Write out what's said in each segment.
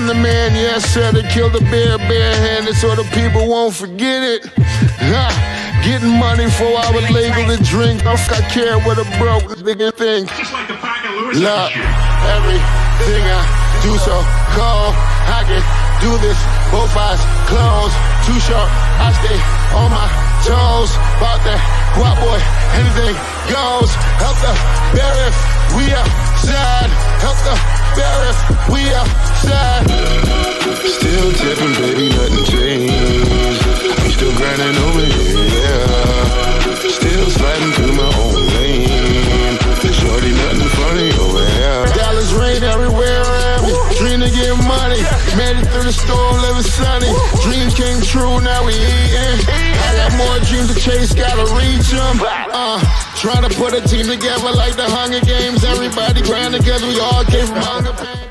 the man, yes sir, they killed the bear barehanded so the people won't forget it. Getting money for our legal to drink. I care what a broke nigga think. Just like the pack of Lewis. Look, everything I do so cold. I can do this, both eyes closed. Too short, I stay on my toes. About that guap boy, anything goes. Help the bear if we outside. Help the bear if we outside. Still tipping, baby, nothing changed. I'm still grinding over here, yeah. Still sliding through my own lane. Shorty, nothing funny over here. Dallas rain everywhere around me. Dream to get money. Made it through the storm, living sunny. Dreams came true, now we eating. I got more dreams to chase, gotta reach them. Trying to put a team together like the Hunger Games. Everybody grind together, we all came from hunger pain.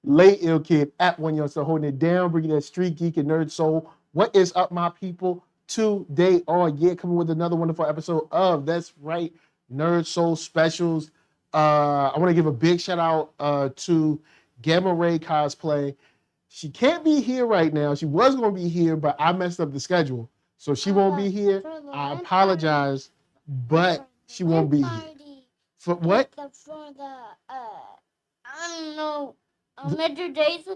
Late Ill Kid at OneYoungsta holding it down, bringing that StreetGeek and NERDSoul. What is up, my people? Today, coming with another wonderful episode of That's Right, NERDSoul Specials. I want to give a big shout out to Rae Cosplay. She can't be here right now. She was going to be here, but I messed up the schedule. So she won't be here. I apologize, but she won't be here. For what? For the, I don't know, Major Days.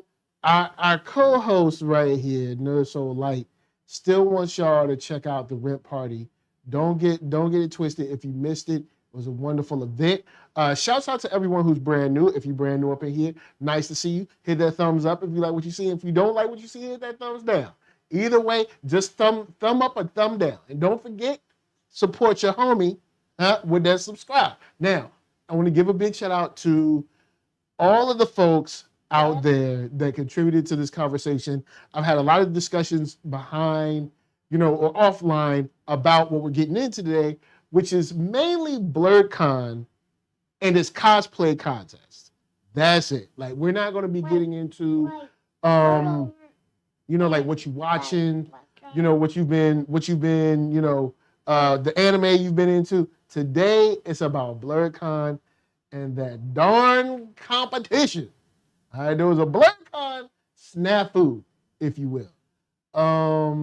Our co-host right here, NERDSoul Light, still wants y'all to check out the rent party. Don't get it twisted. If you missed it, it was a wonderful event. Shouts out to everyone who's brand new. If you're brand new up in here, nice to see you. Hit that thumbs up if you like what you see. If you don't like what you see, hit that thumbs down. Either way, just thumb up or thumb down. And don't forget, support your homie with that subscribe. Now, I want to give a big shout out to all of the folks out there that contributed to this conversation. I've had a lot of discussions behind, or offline about what we're getting into today, which is mainly BlerdCon and its cosplay contest. That's it. Like, we're not going to be getting into, like what you're watching, what you've been, the anime you've been into. Today, it's about BlerdCon and that darn competition. All right, there was a BlerdCon snafu, if you will. All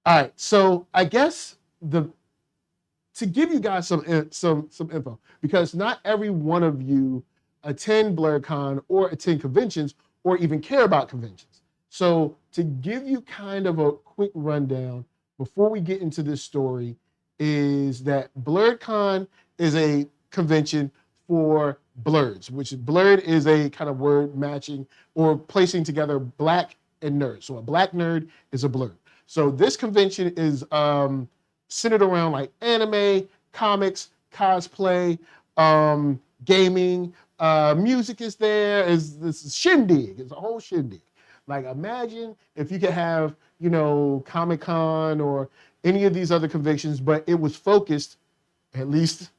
right, so I guess to give you guys some info, because not every one of you attend BlerdCon or attend conventions or even care about conventions. So to give you kind of a quick rundown before we get into this story is that BlerdCon is a convention for blerds, which blerd is a kind of word matching or placing together black and nerd. So a black nerd is a blerd. So this convention is centered around like anime, comics, cosplay, gaming, music is there. This shindig. It's a whole shindig. Like, imagine if you could have, Comic-Con or any of these other conventions, but it was focused, at least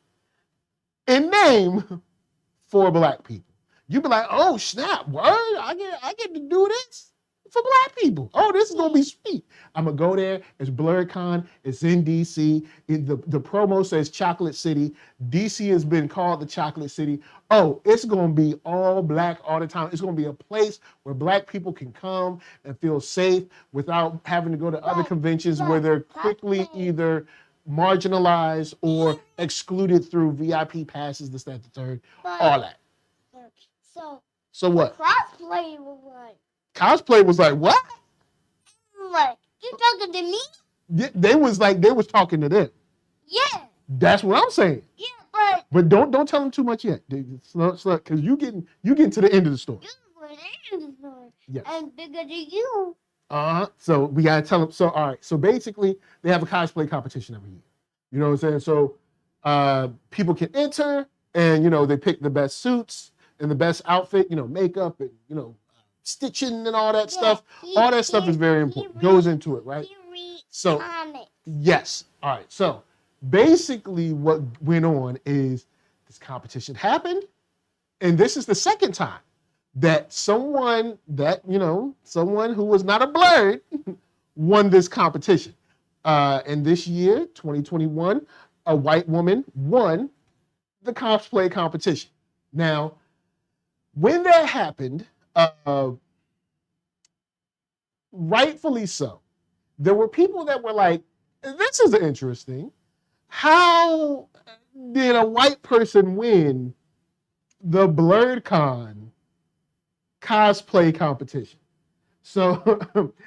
in name, for black people. You'd be like, oh snap, word, I get to do this for black people. Oh, this is gonna be sweet. I'm gonna go there. It's BlerdCon. It's in DC. The promo says Chocolate City. DC has been called the Chocolate City. Oh, it's gonna be all black all the time. It's gonna be a place where black people can come and feel safe without having to go to other conventions where they're quickly either marginalized or excluded through VIP passes, this, that, the third, all that. So what? Cosplay was like. Cosplay was like, what? Like, you talking to me? They was talking to them. Yeah. That's what I'm saying. Yeah, but don't tell them too much yet. Slow, because you getting to the end of the story. Yes. And bigger than you. So we gotta tell them. So all right. So basically, they have a cosplay competition every year. You know what I'm saying? So people can enter, and they pick the best suits and the best outfit. Makeup and stitching and all that stuff. All that stuff is very important. Goes into it, right? So yes. All right. So basically, what went on is this competition happened, and this is the second time that someone who was not a blerd won this competition. And this year, 2021, a white woman won the cosplay competition. Now, when that happened, rightfully so, there were people that were like, this is interesting. How did a white person win the BlerdCon cosplay competition? So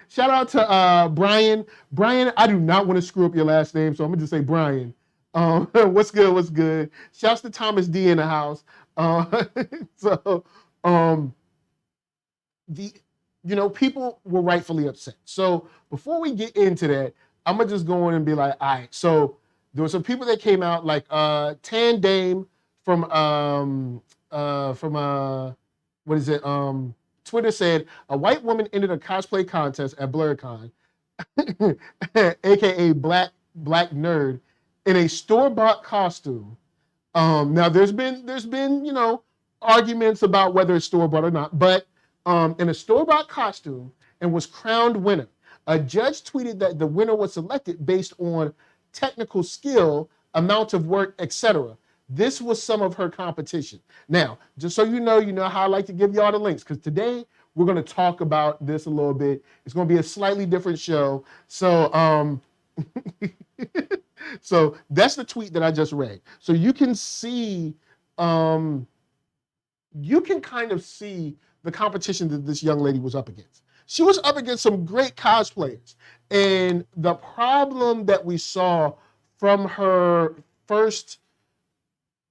shout out to Brian. Brian, I do not want to screw up your last name, so I'm gonna just say Brian. What's good? What's good? Shouts to Thomas D in the house. So people were rightfully upset. So before we get into that, I'm gonna just go in and be like, all right. So there were some people that came out, like Tan Dame from what is it? Twitter said a white woman entered a cosplay contest at BlerdCon, aka Black Nerd, in a store-bought costume. Now there's been arguments about whether it's store-bought or not, but in a store-bought costume and was crowned winner. A judge tweeted that the winner was selected based on technical skill, amount of work, etc. This was some of her competition. Now, just so you know how I like to give y'all the links, because today we're going to talk about this a little bit. It's going to be a slightly different show. So, so that's the tweet that I just read. So you can see, you can kind of see the competition that this young lady was up against. She was up against some great cosplayers. And the problem that we saw from her first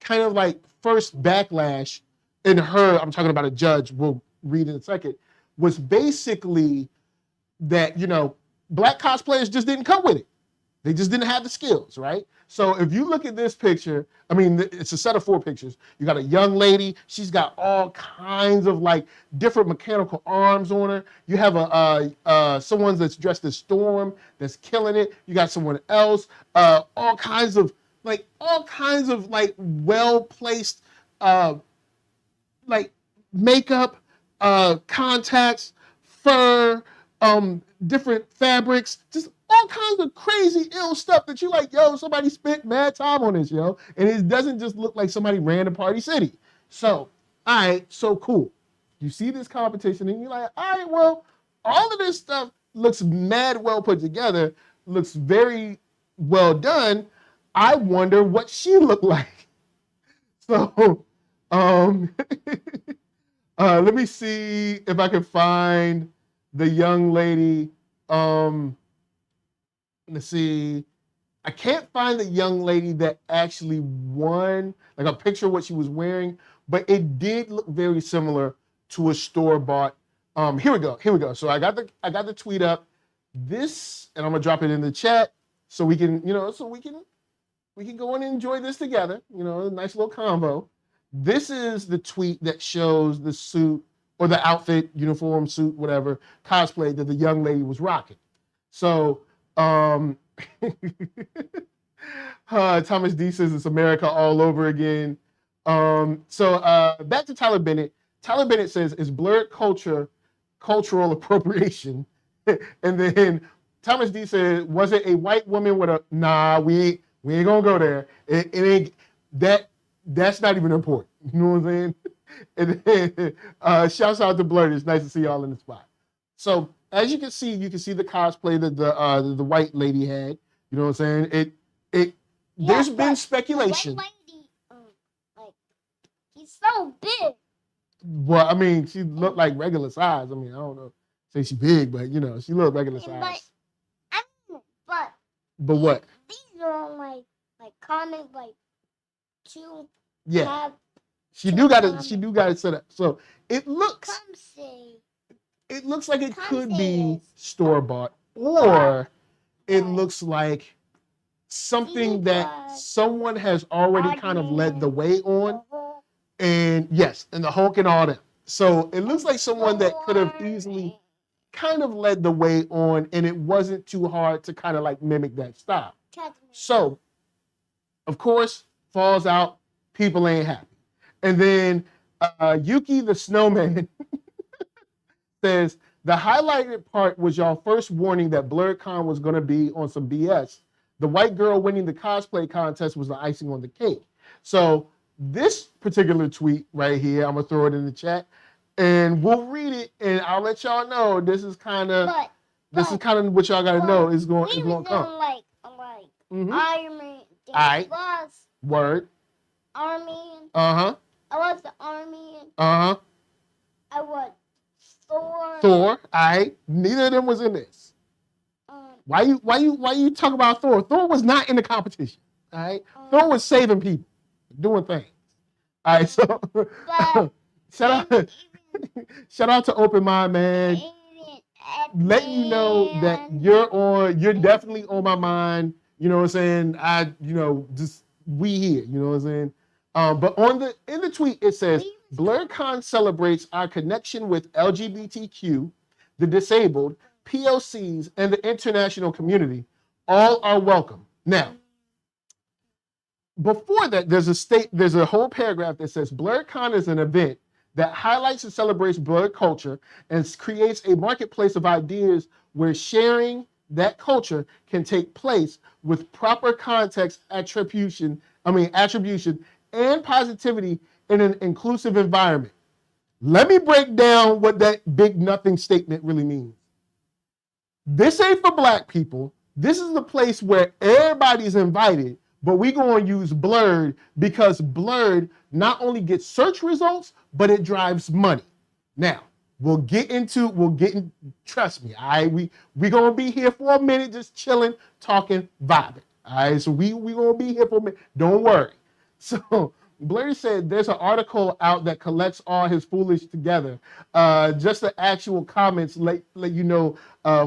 backlash in her, I'm talking about a judge, we'll read in a second, was basically that, black cosplayers just didn't come with it. They just didn't have the skills, right? So if you look at this picture, I mean, it's a set of 4 pictures. You got a young lady. She's got all kinds of different mechanical arms on her. You have someone that's dressed as Storm that's killing it. You got someone else, all kinds of well-placed makeup, contacts, fur, different fabrics, just all kinds of crazy ill stuff that you somebody spent mad time on this, and it doesn't just look like somebody ran to Party City. So, all right, so cool. You see this competition and you're like, all right, well, all of this stuff looks mad well put together, looks very well done. I wonder what she looked like. So, let me see if I can find the young lady. Let's see. I can't find the young lady that actually won, a picture of what she was wearing, but it did look very similar to a store-bought. Here we go. So I got the tweet up. This, and I'm gonna drop it in the chat so we can, we can go in and enjoy this together. A nice little combo. This is the tweet that shows the suit or the outfit, uniform, suit, whatever, cosplay that the young lady was rocking. So, Thomas D says it's America all over again. So back to Tyler Bennett. Tyler Bennett says, is blurred cultural appropriation? And then Thomas D said, was it a white woman with a, nah, we ain't gonna go there. It ain't, that's not even important. You know what I'm saying? And then shouts out to Blerd. It's nice to see y'all in the spot. So as you can see the cosplay that the white lady had. You know what I'm saying? There's been speculation. The white lady, she's so big. Well, I mean, she looked like regular size. I mean, I don't know, say she big, but she looked regular size. But what? These are like common, two. Yeah. She do got it set up. So it looks like it could be store-bought, or it looks like something that someone has already kind of led the way on. And yes, and the Hulk and all that. So it looks like someone that could have easily kind of led the way on, and it wasn't too hard to kind of mimic that style. So, of course, falls out, people ain't happy. And then Yuki the Snowman says, the highlighted part was y'all first warning that BlerdCon was going to be on some BS. The white girl winning the cosplay contest was the icing on the cake. So this particular tweet right here, I'm gonna throw it in the chat, and we'll read it, and I'll let y'all know. This is kind of what y'all gotta know is going to come. Like Mhm. Iron Man. Aight. Was Word. Army. Uh-huh. I was the Army. Uh-huh. I was Thor. Thor. Aight. Neither of them was in this. Why you talk about Thor? Thor was not in the competition. All right. Thor was saving people, doing things. All right. So shout out to Open Mind, man. Letting you know that you're definitely on my mind. You know what I'm saying? Just we here, you know what I'm saying? But in the tweet, it says, BlerdCon celebrates our connection with LGBTQ, the disabled, POCs, and the international community. All are welcome. Now, before that, there's a whole paragraph that says, BlerdCon is an event that highlights and celebrates Blerd culture and creates a marketplace of ideas where sharing that culture can take place with proper context, attribution, and positivity in an inclusive environment. Let me break down what that big nothing statement really means. This ain't for black people. This is the place where everybody's invited, but we going to use Blerd because Blerd not only gets search results, but it drives money. Now, trust me, all right? We going to be here for a minute, just chilling, talking, vibing, all right? So we going to be here for a minute. Don't worry. So Blerd said there's an article out that collects all his foolish together. Just the actual comments let you know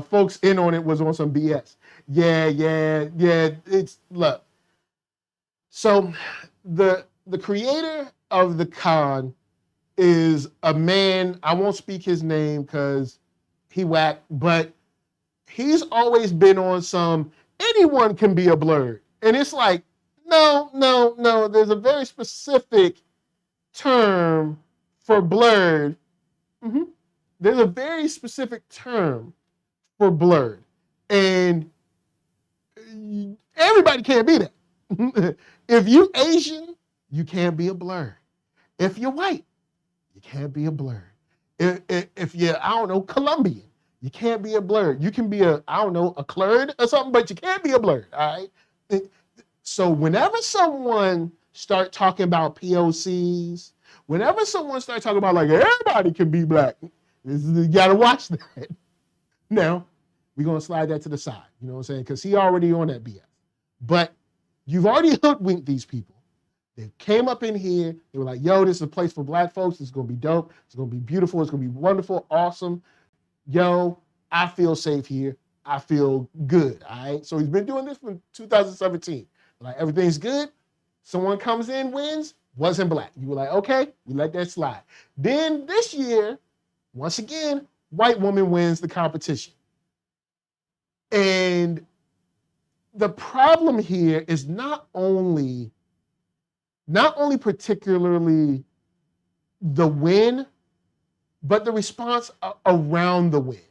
folks in on it was on some BS. Yeah. Look. So the creator of the con is a man, I won't speak his name because he whack, but he's always been on some anyone can be a Blerd. And it's like, no. There's a very specific term for Blerd. Mm-hmm. There's a very specific term for Blerd. And everybody can't be that. If you Asian, you can't be a Blerd. If you're white, you can't be a Blerd. If you're, Colombian, you can't be a Blerd. You can be a Clerd or something, but you can't be a Blerd, all right? So whenever someone start talking about POCs, whenever someone start talking about like everybody can be black, you gotta watch that. Now, we're gonna slide that to the side, you know what I'm saying? Because he already on that BS. But you've already hoodwinked these people. They came up in here, they were like, yo, this is a place for black folks, it's gonna be dope, it's gonna be beautiful, it's gonna be wonderful, awesome. Yo, I feel safe here, I feel good, all right? So he's been doing this from 2017. Like everything's good. Someone comes in, wins, wasn't black. You were like, okay, we let that slide. Then this year, once again, white woman wins the competition. And the problem here is not only particularly the win, but the response around the win.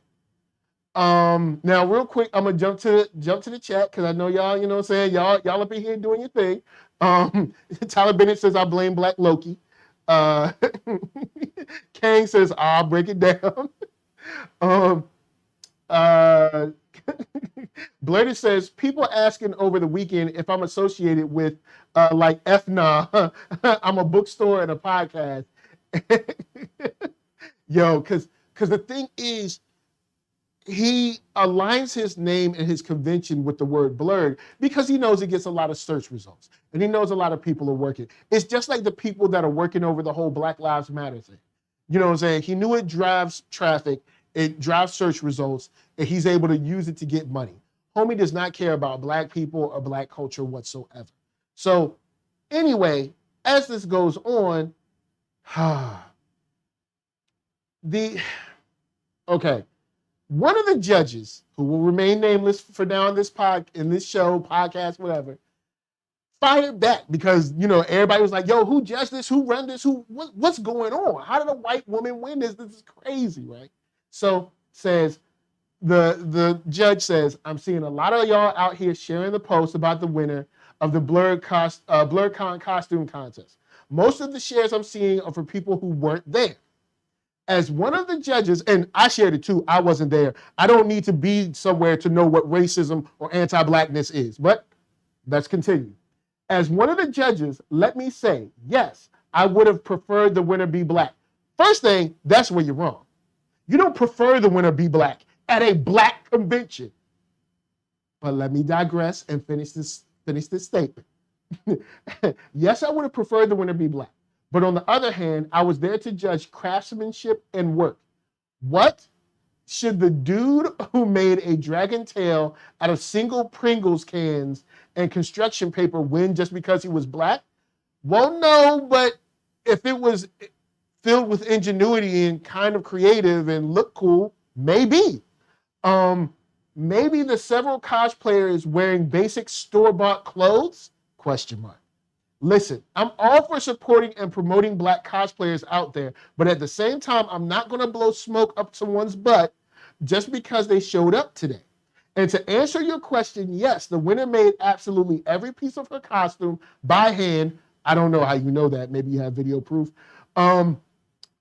Now real quick, I'm gonna jump to the chat because I know y'all, you know what I'm saying, y'all up in here doing your thing. Tyler Bennett says I blame Black Loki. Kang says I'll break it down. Blerded says people asking over the weekend if I'm associated with like FNA. I'm a bookstore and a podcast. Yo, because the thing is, he aligns his name and his convention with the word Blerd because he knows it gets a lot of search results. And he knows a lot of people are working. It's just like the people that are working over the whole Black Lives Matter thing. You know what I'm saying? He knew it drives traffic, it drives search results, and he's able to use it to get money. Homie does not care about black people or black culture whatsoever. So anyway, as this goes on, okay. One of the judges, who will remain nameless for now in this podcast, whatever, fired back because, everybody was like, yo, who judged this? Who ran this? What's going on? How did a white woman win this? This is crazy, right? So says, the judge says, I'm seeing a lot of y'all out here sharing the post about the winner of the BlerdCon costume contest. Most of the shares I'm seeing are for people who weren't there. As one of the judges, and I shared it too, I wasn't there. I don't need to be somewhere to know what racism or anti-blackness is, but let's continue. As one of the judges, let me say, yes, I would have preferred the winner be black. First thing, that's where you're wrong. You don't prefer the winner be black at a black convention. But let me digress and finish this statement. Yes, I would have preferred the winner be black. But on the other hand, I was there to judge craftsmanship and work. What? Should the dude who made a dragon tail out of single Pringles cans and construction paper win just because he was black? Well, no, but if it was filled with ingenuity and kind of creative and looked cool, maybe. Maybe the several cosplayers wearing basic store-bought clothes? Question mark. Listen, I'm all for supporting and promoting black cosplayers out there, but at the same time, I'm not going to blow smoke up someone's butt just because they showed up today. And to answer your question, yes, the winner made absolutely every piece of her costume by hand. I don't know how you know that. Maybe you have video proof.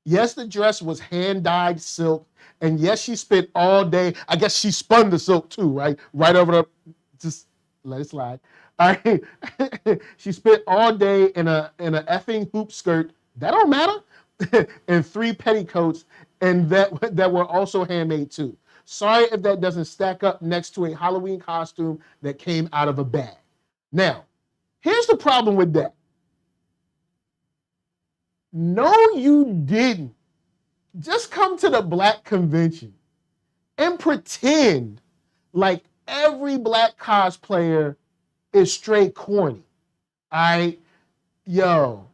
Yes, the dress was hand-dyed silk. And yes, she spent all day. I guess she spun the silk too, right? Right over the, just let it slide. All right. She spent all day in a effing hoop skirt. That don't matter. And 3 petticoats, and that were also handmade too. Sorry if that doesn't stack up next to a Halloween costume that came out of a bag. Now, here's the problem with that. No, you didn't. Just come to the black convention and pretend like every black cosplayer is straight corny. All right, yo,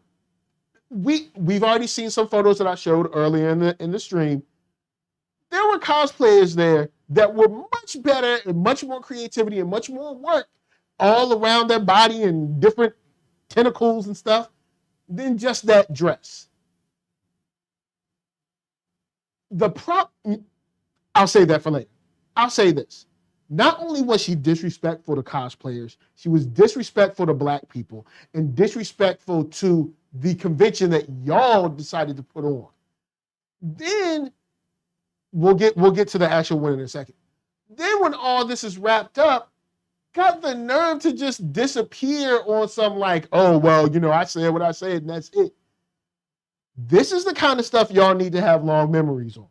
we've already seen some photos that I showed earlier in the stream. There were cosplayers there that were much better and much more creativity and much more work all around their body and different tentacles and stuff than just that dress. I'll say that for later. I'll say this. Not only was she disrespectful to cosplayers, she was disrespectful to black people and disrespectful to the convention that y'all decided to put on. Then we'll get to the actual winner in a second. Then when all this is wrapped up, got the nerve to just disappear on some like, oh, well, you know, I said what I said and that's it. This is the kind of stuff y'all need to have long memories on.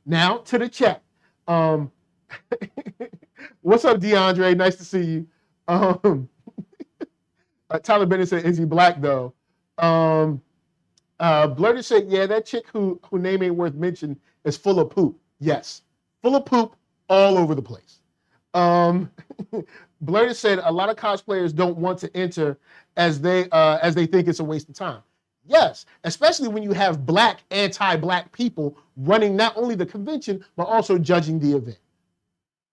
Now to the chat. What's up, DeAndre? Nice to see you. Tyler Bennett said, is he black though? Blurted said, yeah, that chick who name ain't worth mention is full of poop. Yes, full of poop all over the place. Blurted said, a lot of cosplayers don't want to enter as they think it's a waste of time. Yes, especially when you have black, anti-black people running not only the convention, but also judging the event.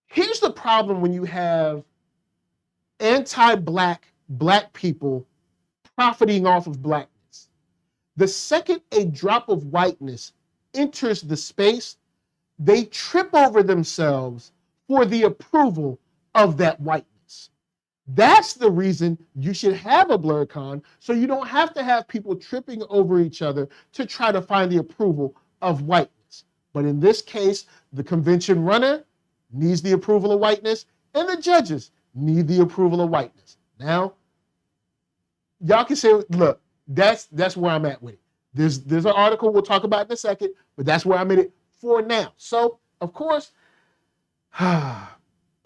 Here's the problem when you have anti-black, black people profiting off of blackness. The second a drop of whiteness enters the space, they trip over themselves for the approval of that whiteness. That's the reason you should have a BlerdCon, so you don't have to have people tripping over each other to try to find the approval of whiteness. But in this case, the convention runner needs the approval of whiteness, and the judges need the approval of whiteness. Now, y'all can say, look, that's where I'm at with it. There's an article we'll talk about in a second, but that's where I'm at it for now. So, of course,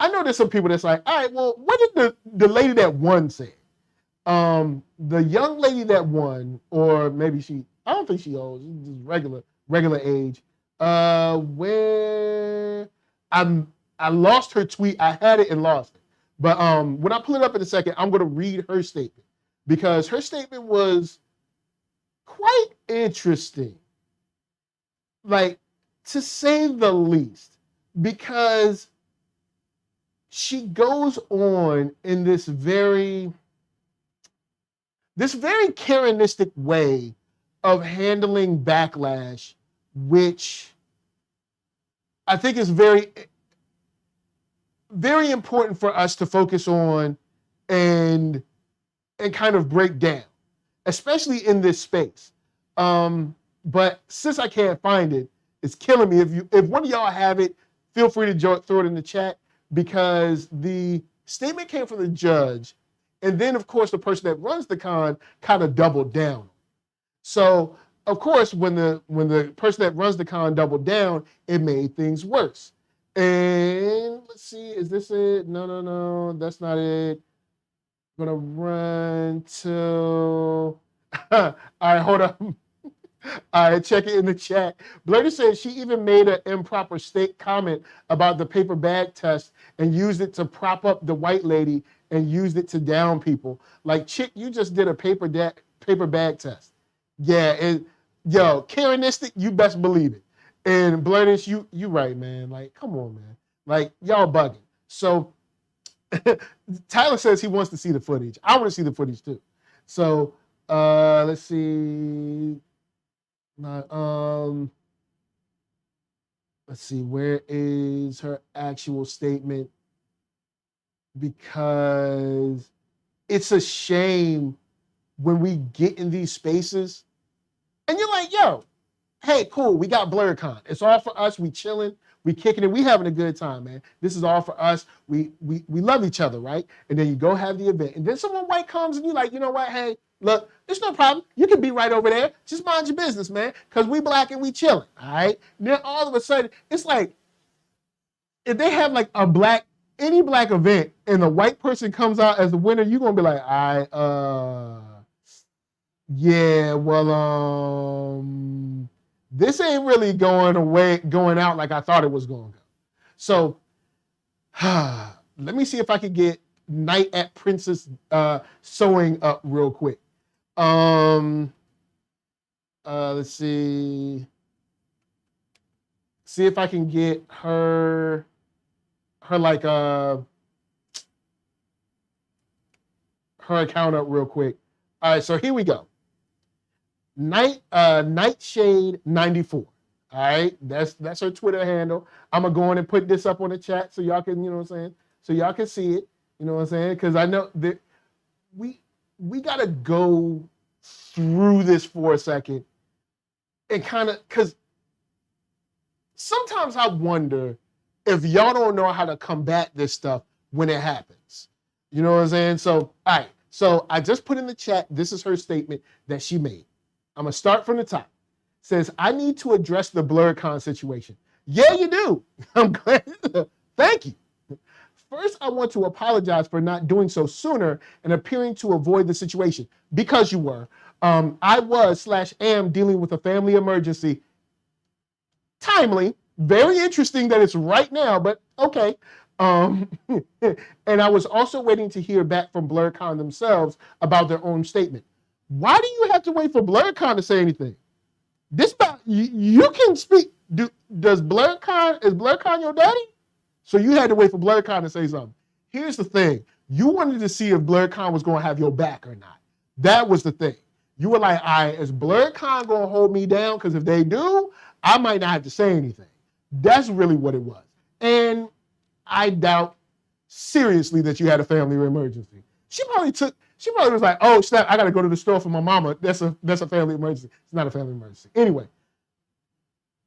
I know there's some people that's like, all right, well, what did the lady that won say? The young lady that won, or maybe I don't think she owes, just regular age. Where I lost her tweet. I had it and lost it. But when I pull it up in a second, I'm going to read her statement because her statement was quite interesting, like to say the least, because she goes on in this very Karenistic way of handling backlash, which I think is very, very important for us to focus on and kind of break down. especially in this space. But since I can't find it, it's killing me. If one of y'all have it, feel free to throw it in the chat, because the statement came from the judge, and then of course the person that runs the con kind of doubled down. So of course when the person that runs the con doubled down, it made things worse. And let's see, is this it? No, that's not it. I'm gonna run till all right, hold on. All right, check it in the chat. Blerdy says she even made an improper comment about the paper bag test and used it to prop up the white lady and used it to down people. Like, chick, you just did a paper bag test. Yeah, yo, Karenistic, you best believe it. And Blerdy, you right, man. Like, come on, man. Like, y'all bugging. So Tyler says he wants to see the footage. I want to see the footage too. So let's see. Let's see, where is her actual statement? Because it's a shame when we get in these spaces and you're like, yo, hey, cool, we got BlerdCon. It's all for us. We chilling, we kicking it, we having a good time, man. This is all for us. We love each other, right? And then you go have the event. And then someone white comes and you're like, you know what, hey, look, it's no problem. You can be right over there. Just mind your business, man, because we black and we chilling, all right? And then all of a sudden, it's like, if they have like any black event and the white person comes out as the winner, you're going to be like, all right, yeah, well, this ain't really going out like I thought it was going to go. So let me see if I can get Night at Princess sewing up real quick. Let's see. See if I can get her like her account up real quick. All right, so here we go. Nightshade 94. All right, that's her Twitter handle. I'm gonna go in and put this up on the chat so y'all can, you know what I'm saying, so y'all can see it. You know what I'm saying? Because I know that we gotta go through this for a second and kind of, because sometimes I wonder if y'all don't know how to combat this stuff when it happens. You know what I'm saying? So, all right. So I just put in the chat, this is her statement that she made. I'm going to start from the top. It says, I need to address the BlerdCon situation. Yeah, you do. I'm glad. Thank you. First, I want to apologize for not doing so sooner and appearing to avoid the situation, because you were. I was/am dealing with a family emergency. Timely. Very interesting that it's right now, but okay. And I was also waiting to hear back from BlerdCon themselves about their own statement. Why do you have to wait for BlerdCon to say anything? You can speak. Is BlerdCon your daddy? So you had to wait for BlerdCon to say something. Here's the thing. You wanted to see if BlerdCon was going to have your back or not. That was the thing. You were like, all right, is BlerdCon going to hold me down? Because if they do, I might not have to say anything. That's really what it was. And I doubt seriously that you had a family emergency. She probably was like, oh snap, I got to go to the store for my mama. That's a family emergency. It's not a family emergency. Anyway,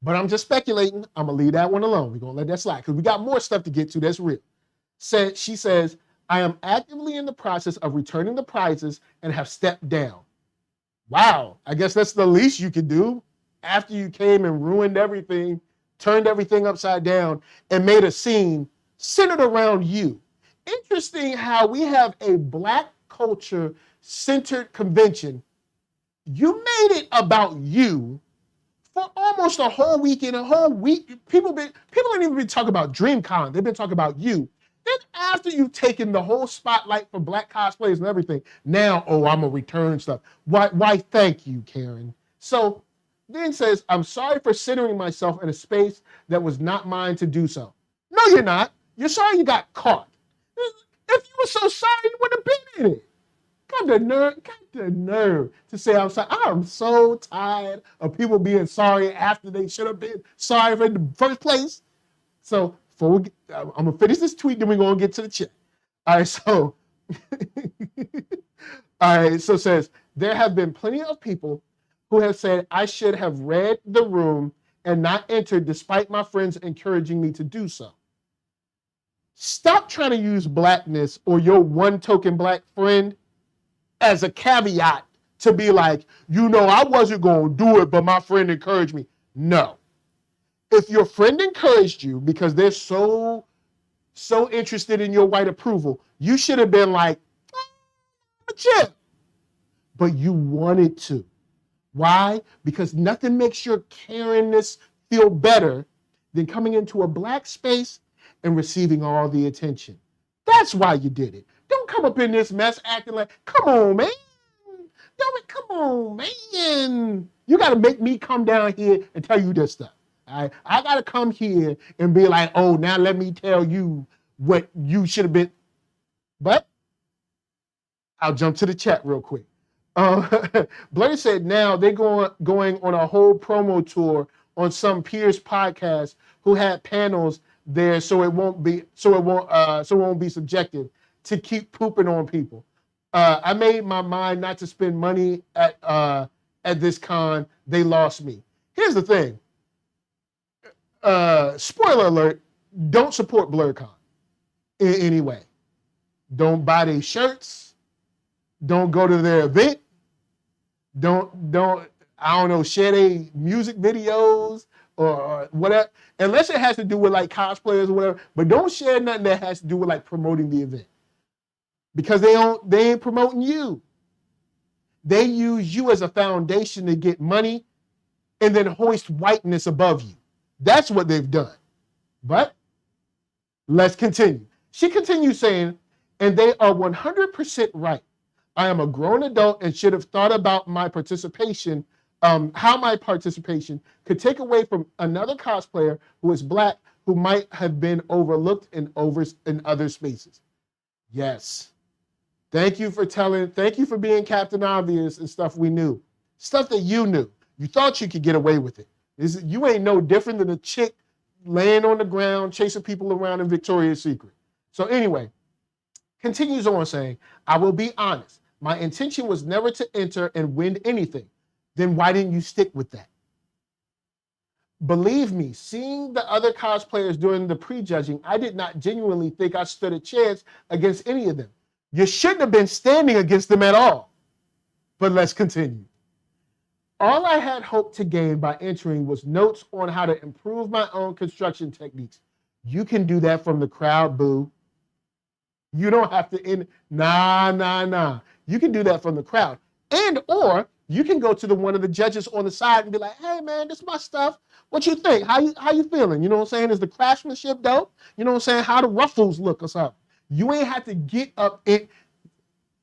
but I'm just speculating. I'm going to leave that one alone. We're going to let that slide because we got more stuff to get to that's real. She says, I am actively in the process of returning the prizes and have stepped down. Wow, I guess that's the least you could do after you came and ruined everything, turned everything upside down, and made a scene centered around you. Interesting how we have a Black culture centered convention. You made it about you for almost a whole week. In a whole week, people ain't even been talking about DreamCon. They've been talking about you. Then after you've taken the whole spotlight for Black cosplayers and everything, now, oh, I'm gonna return stuff. Why, thank you, Karen. So then says, I'm sorry for centering myself in a space that was not mine to do so. No, you're not. You're sorry you got caught. If you were so sorry, you wouldn't have been in it. Got the nerve to say I'm sorry. I'm so tired of people being sorry after they should have been sorry in the first place. So I'm gonna finish this tweet, then we're gonna get to the chat. All right, so all right, so it says, There have been plenty of people who have said I should have read the room and not entered despite my friends encouraging me to do so. Stop trying to use blackness or your one token black friend as a caveat to be like, I wasn't going to do it, but my friend encouraged me. No. If your friend encouraged you because they're so interested in your white approval, you should have been like, chill. But you wanted to. Why? Because nothing makes your Karenness feel better than coming into a black space and receiving all the attention. That's why you did it. Don't come up in this mess acting like, come on, man. Come on, man. You got to make me come down here and tell you this stuff. All right? I got to come here and be like, oh, now let me tell you what you should have been. But I'll jump to the chat real quick. Blerd said now they're going on a whole promo tour on some peers podcast who had panels there, so it won't be subjective to keep pooping on people. I made my mind not to spend money at this con. They lost me. Here's the thing. Spoiler alert: don't support BlerdCon in any way. Don't buy their shirts. Don't go to their event. Don't share their music videos or whatever, unless it has to do with like cosplayers or whatever, but don't share nothing that has to do with like promoting the event. Because they ain't promoting you. They use you as a foundation to get money and then hoist whiteness above you. That's what they've done. But let's continue. She continues saying, and they are 100% right. I am a grown adult and should have thought about my participation, how my participation could take away from another cosplayer who is black who might have been overlooked in other spaces. Yes. Thank you for being Captain Obvious and stuff we knew. Stuff that you knew. You thought you could get away with it. You ain't no different than a chick laying on the ground, chasing people around in Victoria's Secret. So anyway, continues on saying, I will be honest. My intention was never to enter and win anything. Then why didn't you stick with that? Believe me, seeing the other cosplayers during the prejudging, I did not genuinely think I stood a chance against any of them. You shouldn't have been standing against them at all. But let's continue. All I had hoped to gain by entering was notes on how to improve my own construction techniques. You can do that from the crowd, boo. You don't have to Nah. You can do that from the crowd. Or you can go to one of the judges on the side and be like, hey man, this is my stuff. What you think? How you feeling? You know what I'm saying? Is the craftsmanship dope? You know what I'm saying? How the ruffles look or something? You ain't have to get up and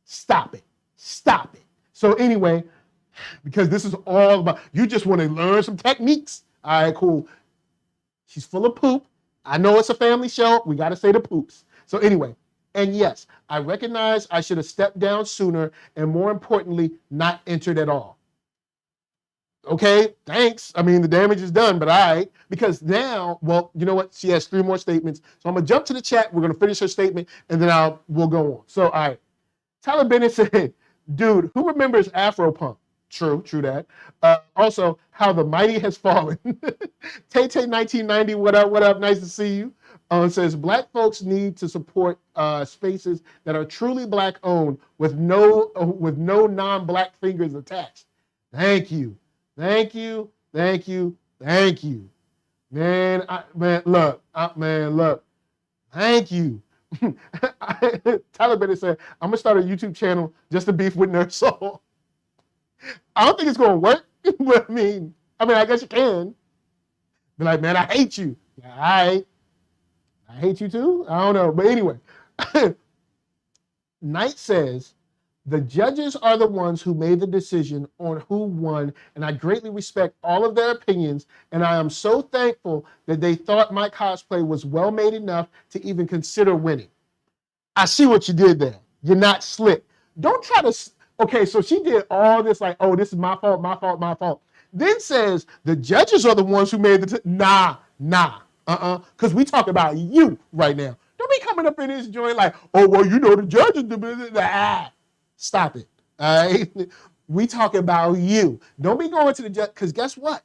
stop it. So anyway, because this is all about, you just want to learn some techniques. All right, cool. She's full of poop. I know it's a family show. We got to say the poops. So anyway, and yes, I recognize I should have stepped down sooner and more importantly, not entered at all. Okay, thanks. I mean, the damage is done, but all right. Because now, well, you know what? She has 3 more statements. So I'm going to jump to the chat. We're going to finish her statement, and then we'll go on. So, all right. Tyler Bennett said, dude, who remembers Afropunk? True that. Also, how the mighty has fallen. Tay-Tay 1990, what up? Nice to see you. Says, black folks need to support spaces that are truly black-owned with no non-black fingers attached. Thank you. Man, look. Thank you. Tyler Bennett said, I'm going to start a YouTube channel just to beef with NERDSoul. I don't think it's going to work, but I mean, I guess you can. Be like, man, I hate you. All right. I hate you too? I don't know. But anyway, Knight says, the judges are the ones who made the decision on who won, and I greatly respect all of their opinions, and I am so thankful that they thought my cosplay was well made enough to even consider winning. I see what you did there. You're not slick. Don't try to... Okay, so she did all this like, oh, this is my fault. Then says, the judges are the ones who made the... Nah. Because we talk about you right now. Don't be coming up in this joint like, oh, well, the judges... Stop it, all right? We talking about you. Don't be going to the judge, because guess what?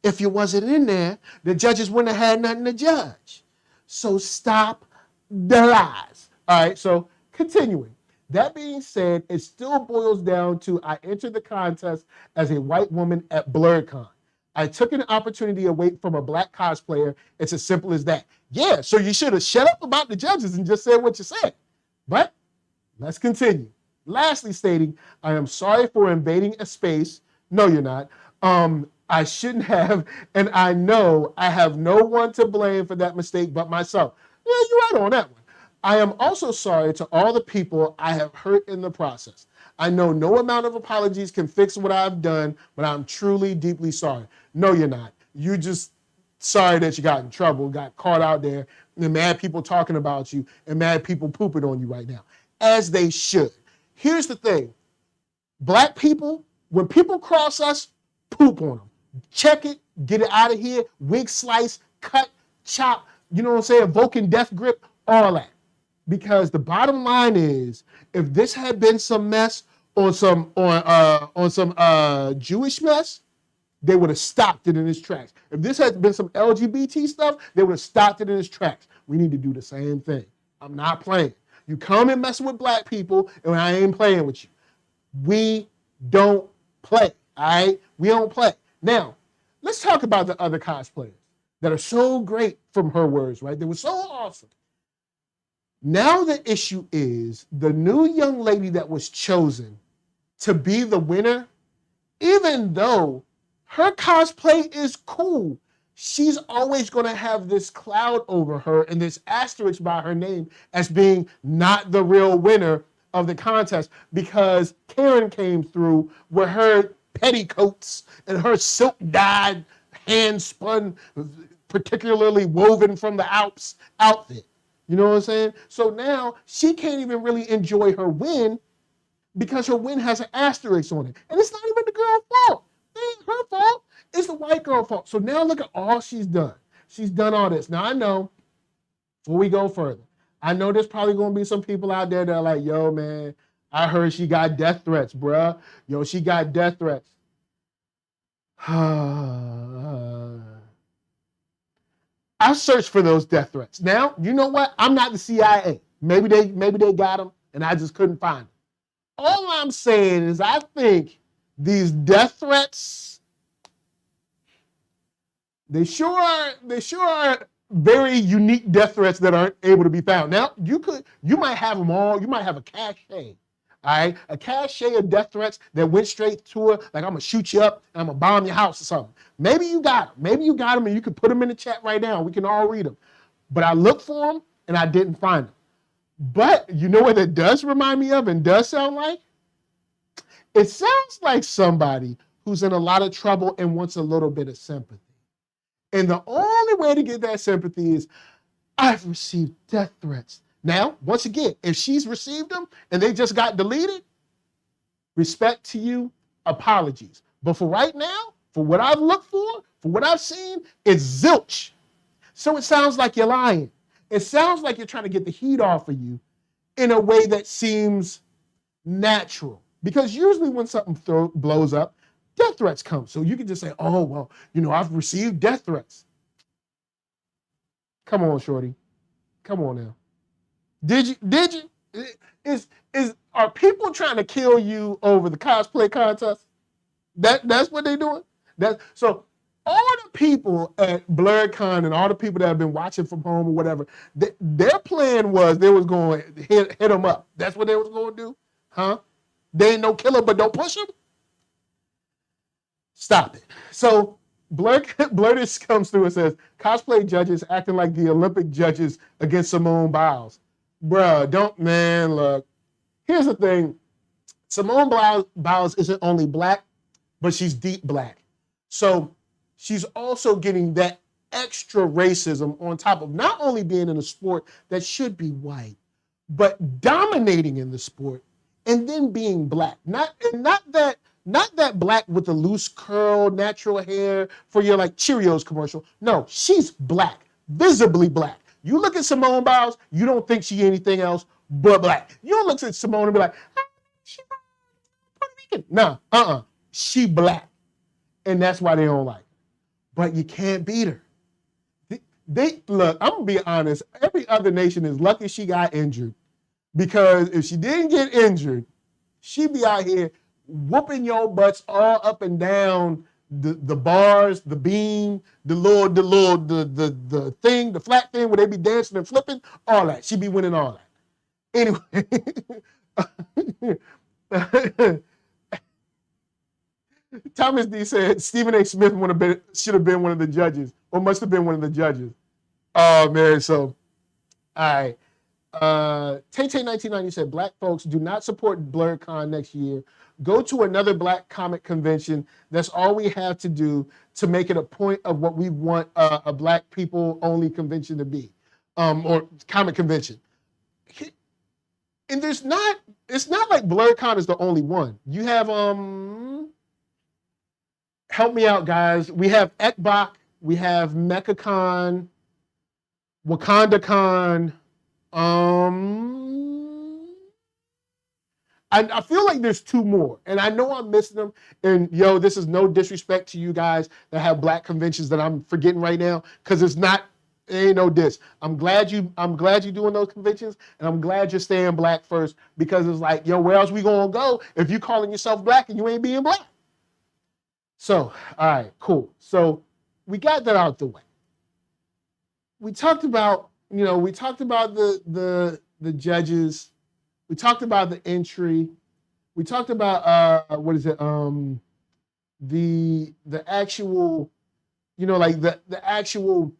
If you wasn't in there, the judges wouldn't have had nothing to judge. So stop the lies. All right, so continuing. That being said, it still boils down to I entered the contest as a white woman at BlerdCon. I took an opportunity away from a black cosplayer. It's as simple as that. Yeah, so you should have shut up about the judges and just said what you said. But let's continue. Lastly, stating, I am sorry for invading a space. No, you're not. I shouldn't have, and I know I have no one to blame for that mistake but myself. Yeah, you're right on that one. I am also sorry to all the people I have hurt in the process. I know no amount of apologies can fix what I've done, but I'm truly, deeply sorry. No, you're not. You're just sorry that you got in trouble, got caught out there, and mad people talking about you, and mad people pooping on you right now, as they should. Here's the thing. Black people, when people cross us, poop on them. Check it, get it out of here, wig slice, cut, chop, you know what I'm saying, Vulcan death grip, all that. Because the bottom line is, if this had been some mess on some Jewish mess, they would have stopped it in its tracks. If this had been some LGBT stuff, they would have stopped it in its tracks. We need to do the same thing. I'm not playing. You come and mess with black people, and I ain't playing with you. We don't play, all right? We don't play. Now, let's talk about the other cosplayers that are so great, from her words, right? They were so awesome. Now the issue is the new young lady that was chosen to be the winner, even though her cosplay is cool, she's always going to have this cloud over her and this asterisk by her name as being not the real winner of the contest, because Karen came through with her petticoats and her silk dyed, hand spun, particularly woven from the Alps outfit. You know what I'm saying? So now she can't even really enjoy her win because her win has an asterisk on it. And it's not even the girl's fault. It ain't her fault. It's the white girl's fault. So now look at all she's done. She's done all this. Now I know, before we go further, I know there's probably going to be some people out there that are like, yo, man, I heard she got death threats, bruh. Yo, she got death threats. I searched for those death threats. Now, you know what? I'm not the CIA. Maybe they got them, and I just couldn't find them. All I'm saying is I think these death threats, they sure are very unique death threats that aren't able to be found. Now, you might have them all. You might have a cache, all right? A cache of death threats that went straight to her, like I'm going to shoot you up, and I'm going to bomb your house or something. Maybe you got them. Maybe you got them, and you can put them in the chat right now. We can all read them. But I looked for them, and I didn't find them. But you know what it does remind me of and does sound like? It sounds like somebody who's in a lot of trouble and wants a little bit of sympathy. And the only way to get that sympathy is, I've received death threats. Now, once again, if she's received them and they just got deleted, respect to you, apologies. But for right now, for what I've looked for what I've seen, it's zilch. So it sounds like you're lying. It sounds like you're trying to get the heat off of you in a way that seems natural. Because usually when something blows up, death threats come. So you can just say, oh, well, you know, I've received death threats. Come on, shorty. Come on now. Did you? Are people trying to kill you over the cosplay contest? That's what they're doing? So all the people at BlerdCon and all the people that have been watching from home or whatever, their plan was they was going to hit them up. That's what they was going to do? Huh? They ain't no killer, but don't push them? Stop it. So Blerdis comes through and says, cosplay judges acting like the Olympic judges against Simone Biles. Bruh, look. Here's the thing. Simone Biles isn't only black, but she's deep black. So she's also getting that extra racism on top of not only being in a sport that should be white, but dominating in the sport and then being black. Not that black with the loose curl, natural hair for your like Cheerios commercial. No, she's black, visibly black. You look at Simone Biles, you don't think she anything else but black. You don't look at Simone and be like, she's Puerto Nah, she black. And that's why they don't like her. But you can't beat her. They look, I'm gonna be honest, every other nation is lucky she got injured. Because if she didn't get injured, she'd be out here whooping your butts all up and down the bars, the beam, the thing, the flat thing where they be dancing and flipping, all that. She'd be winning all that. Anyway. Thomas D said Stephen A. Smith should have been one of the judges, or must have been one of the judges. Oh man, so all right. Tay1990 said black folks do not support BlerdCon next year. Go to another black comic convention. That's all we have to do to make it a point of what we want a black people only convention to be, or comic convention. And it's not like BlerdCon is the only one. You have help me out, guys. We have Ekbok, we have MechaCon, WakandaCon. I feel like there's two more, and I know I'm missing them. And yo, this is no disrespect to you guys that have black conventions that I'm forgetting right now, because it ain't no diss. I'm glad you're doing those conventions, and I'm glad you're staying black first, because it's like, yo, where else we gonna go if you calling yourself black and you ain't being black? So, all right, cool. So we got that out the way. We talked about the judges. We talked about the entry. We talked about the actual, the actual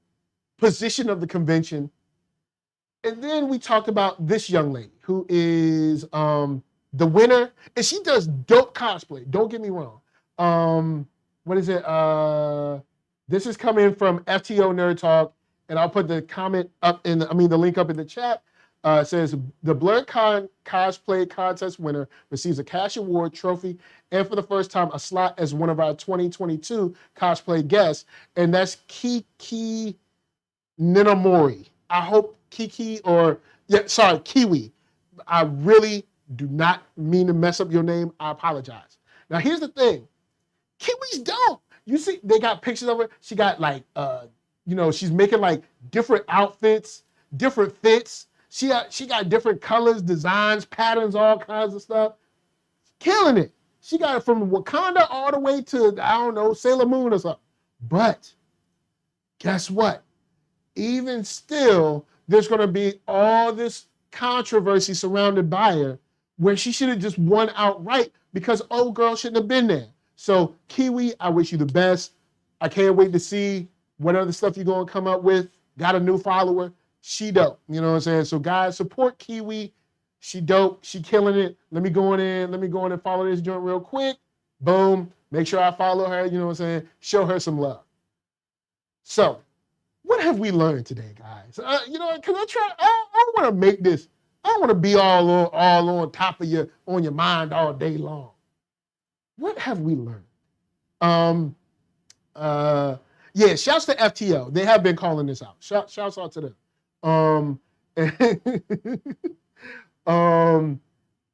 position of the convention. And then we talked about this young lady who is the winner, and she does dope cosplay. Don't get me wrong. This is coming from FTO Nerd Talk, and I'll put the the link up in the chat. It says the BlerdCon cosplay contest winner receives a cash award trophy, and for the first time, a slot as one of our 2022 cosplay guests, and that's Kiki Ninamori. I hope Kiwi. I really do not mean to mess up your name. I apologize. Now, here's the thing. Kiwi's dope. You see, they got pictures of her. She got she's making like different outfits, different fits. She got different colors, designs, patterns, all kinds of stuff. Killing it. She got it from Wakanda all the way to, I don't know, Sailor Moon or something. But guess what? Even still, there's going to be all this controversy surrounded by her, where she should have just won outright because old girl shouldn't have been there. So Kiwi, I wish you the best. I can't wait to see what other stuff you're going to come up with. Got a new follower. She dope. You know what I'm saying? So guys, support Kiwi. She dope. She killing it. Let me go in and follow this joint real quick. Boom. Make sure I follow her. You know what I'm saying? Show her some love. So what have we learned today, guys? Because I want to make this, I want to be all on top of on your mind all day long. What have we learned? Shouts to FTO. They have been calling this out. Shouts out to them.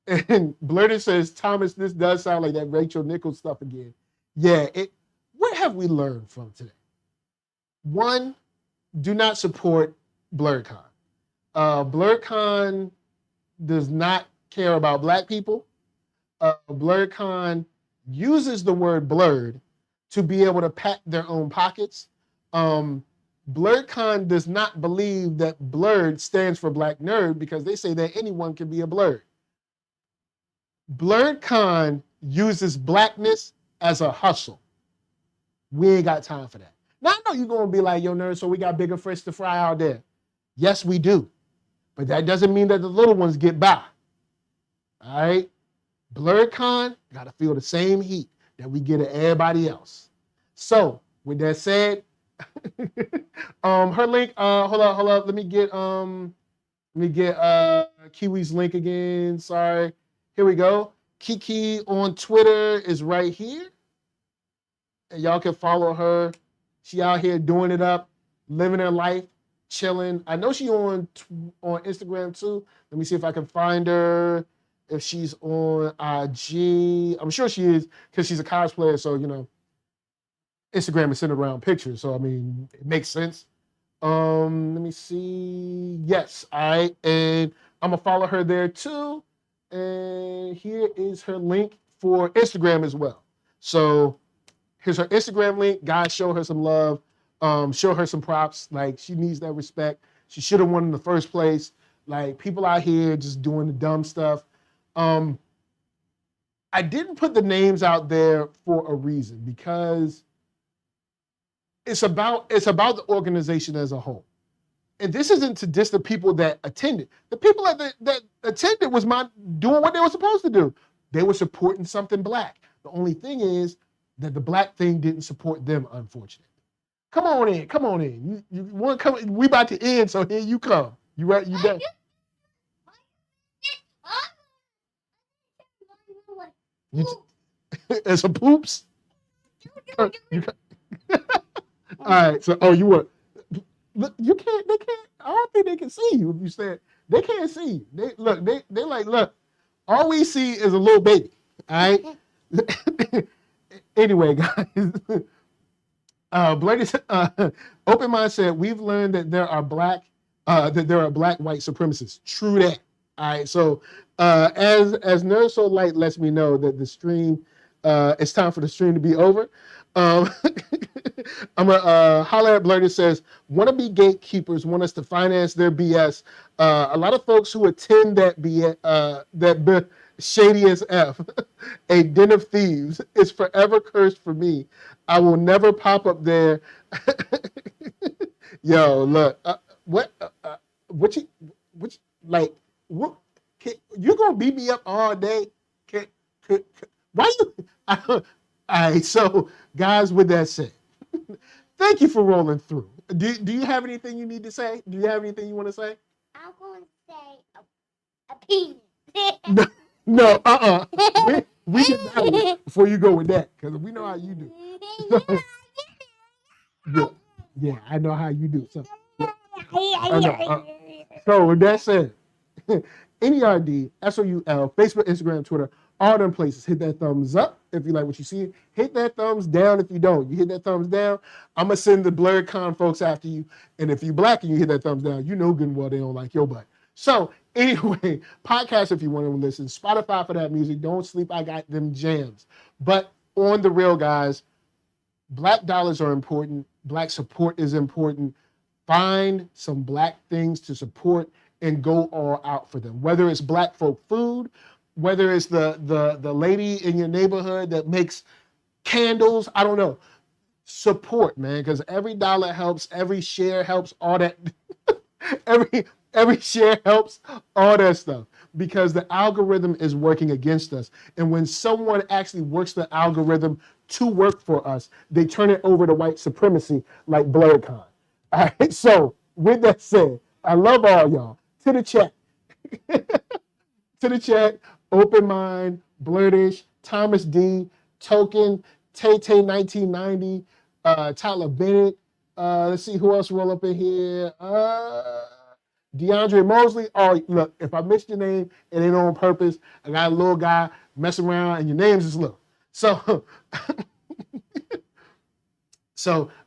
And Blurted says, Thomas, this does sound like that Rachel Nichols stuff again. Yeah, what have we learned from today? One, do not support BlerdCon. BlerdCon does not care about black people. BlerdCon uses the word blurred to be able to pat their own pockets. BlerdCon does not believe that blurred stands for black nerd, because they say that anyone can be a blerd. BlerdCon uses blackness as a hustle. We ain't got time for that. Now, I know you're going to be like, yo, nerd, so we got bigger fish to fry out there. Yes, we do. But that doesn't mean that the little ones get by. All right? BlerdCon got to feel the same heat that we get at everybody else. So, with that said, her link, hold up. Let me get Kiwi's link again. Sorry. Here we go. Kiki on Twitter is right here. And y'all can follow her. She out here doing it up, living her life, chilling. I know she on Instagram too. Let me see if I can find her. if she's on IG. I'm sure she is because she's a cosplayer. So, you know, Instagram is centered around pictures. So, I mean, it makes sense. Let me see. Yes, and I'm gonna follow her there too. And here is her link for Instagram as well. So here's her Instagram link. Guys, show her some love. Show her some props. Like, she needs that respect. She should have won in the first place. Like, people out here just doing the dumb stuff. I didn't put the names out there for a reason, because it's about the organization as a whole. And this isn't to diss the people that attended. The people that attended was doing what they were supposed to do. They were supporting something Black. The only thing is that the Black thing didn't support them, unfortunately. Come on in. You want to come? We about to end, so here you come. You right? You done? It's a poops. All right. So, you were. Look, you can't. They can't. I don't think they can see you if you stand. They can't see you. They like, look. All we see is a little baby. All right. Anyway, guys. Blerdie, Open Mind said, we've learned that there are black white supremacists. True that. All right. So as NERDSoul Light lets me know that the stream, it's time for the stream to be over. I'm gonna holler at Blerdie. Says, wannabe gatekeepers want us to finance their BS. A lot of folks who attend that BS, shady as F, a den of thieves, is forever cursed for me. I will never pop up there. Yo, look, what you gonna beat me up all day? Why you? All right, so guys, with that said, thank you for rolling through. Do you have anything you need to say? Do you have anything you want to say? I'm going to say a penis. No, we get that one before you go with that, because we know how you do. So, yeah, I know how you do. So, so with that said, NERD, SOUL, Facebook, Instagram, Twitter, all them places. Hit that thumbs up if you like what you see. Hit that thumbs down if you don't. You hit that thumbs down, I'm going to send the BlerdCon folks after you. And if you Black and you hit that thumbs down, you know good and well they don't like your butt. So anyway, podcast if you want to listen. Spotify for that music. Don't sleep, I got them jams. But on the real, guys, Black dollars are important. Black support is important. Find some Black things to support and go all out for them. Whether it's Black folk food, whether it's the lady in your neighborhood that makes candles, I don't know. Support, man, because every dollar helps, every share helps, all that. every share helps, all that stuff. Because the algorithm is working against us. And when someone actually works the algorithm to work for us, they turn it over to white supremacy like BlerdCon. All right, so with that said, I love all y'all. To the chat. To the chat, Open Mind, Blerdish, Thomas D, Token, Tay 1990, Tyler Bennett. Let's see who else roll up in here. DeAndre Mosley. Oh, look, if I missed your name, it ain't on purpose. I got a little guy messing around, and your name's is little. So,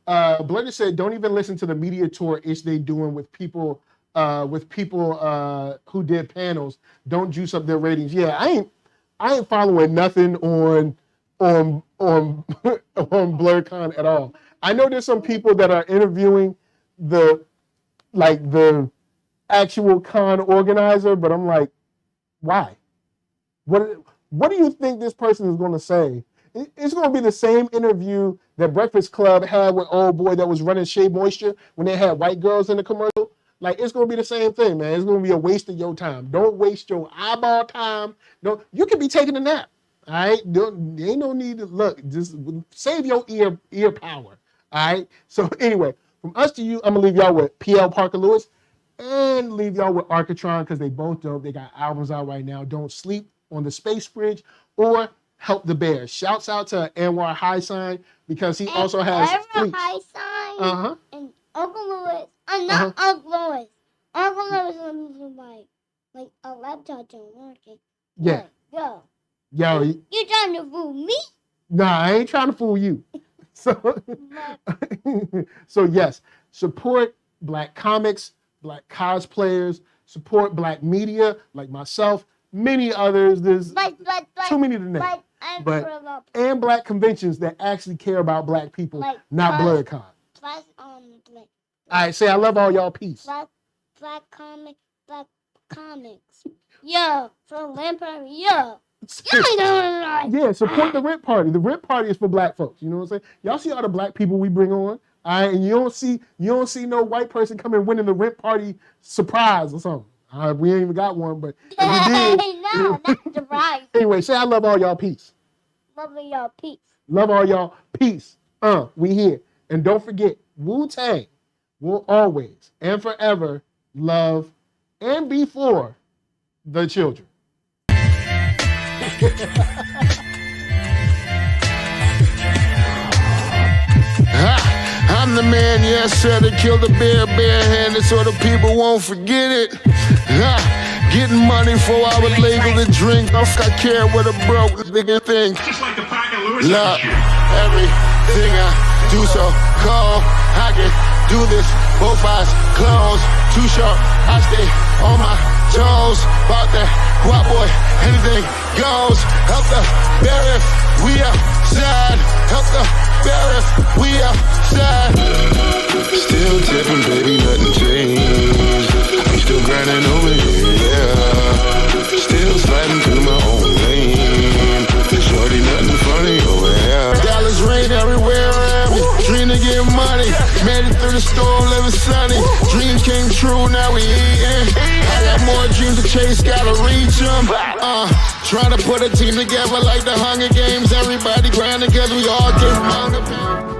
Blerdie said, don't even listen to the media tour ish they doing with people who did panels. Don't juice up their ratings. Yeah, I ain't following nothing on BlerdCon at all. I know there's some people that are interviewing the actual con organizer, but I'm like, why? What do you think this person is going to say? It's going to be the same interview that Breakfast Club had with old boy that was running Shea Moisture when they had white girls in the commercial. Like, it's going to be the same thing, man. It's going to be a waste of your time. Don't waste your eyeball time. No, you could be taking a nap. All right, there ain't no need to look. Just save your ear power. All right. So anyway, from us to you, I'm gonna leave y'all with PL Parker Lewis and leave y'all with Architron because they both dope. They got albums out right now. Don't sleep on the Space Bridge or Help the Bears. Shouts out to Anwar High Sign because he also has Anwar High Sign and Uncle Lewis. Not Uncle Lewis. Uncle Lewis is like a laptop don't work. Yeah. Yo. Yo, You trying to fool me? nah, I ain't trying to fool you. So, so yes, support Black comics, Black cosplayers, support Black media like myself, many others. There's too many to name. And Black conventions that actually care about Black people, not BlerdCon. All right, say I love all y'all. Peace. Black comics. Yo, for Lampard, yo. Yeah, support the rent party. The rent party is for Black folks. You know what I'm saying? Y'all see all the Black people we bring on. All right, and you don't see no white person coming winning the rent party surprise or something. We ain't even got one, but if we did, no, not surprise. Anyway, say I love all y'all. Peace. Love all y'all. Peace. Love all y'all. Peace. We here. And don't forget, Wu-Tang will always and forever love and be for the children. I'm the man, yes sir, that killed a bear barehanded so the people won't forget it. Getting money for I was legal to drink. I care what a broke nigga think. Love everything I do so cold. I can do this, both eyes closed. Too short, I stay on my toes. About that guap boy, anything goes. Help the bear if we outside. Help the bear if we outside. Still tipping, baby, nothing changed. I'm still grinding over here, yeah. Still sliding through my own lane. Shorty, nothing funny over here. Dollars rain everywhere around me. Dream to get money. Made it through the storm, living sunny. Dreams came true, now we eating. I got more dreams to chase, gotta reach them. Trying to put a team together like the Hunger Games. Everybody grinding cause we all get hunger.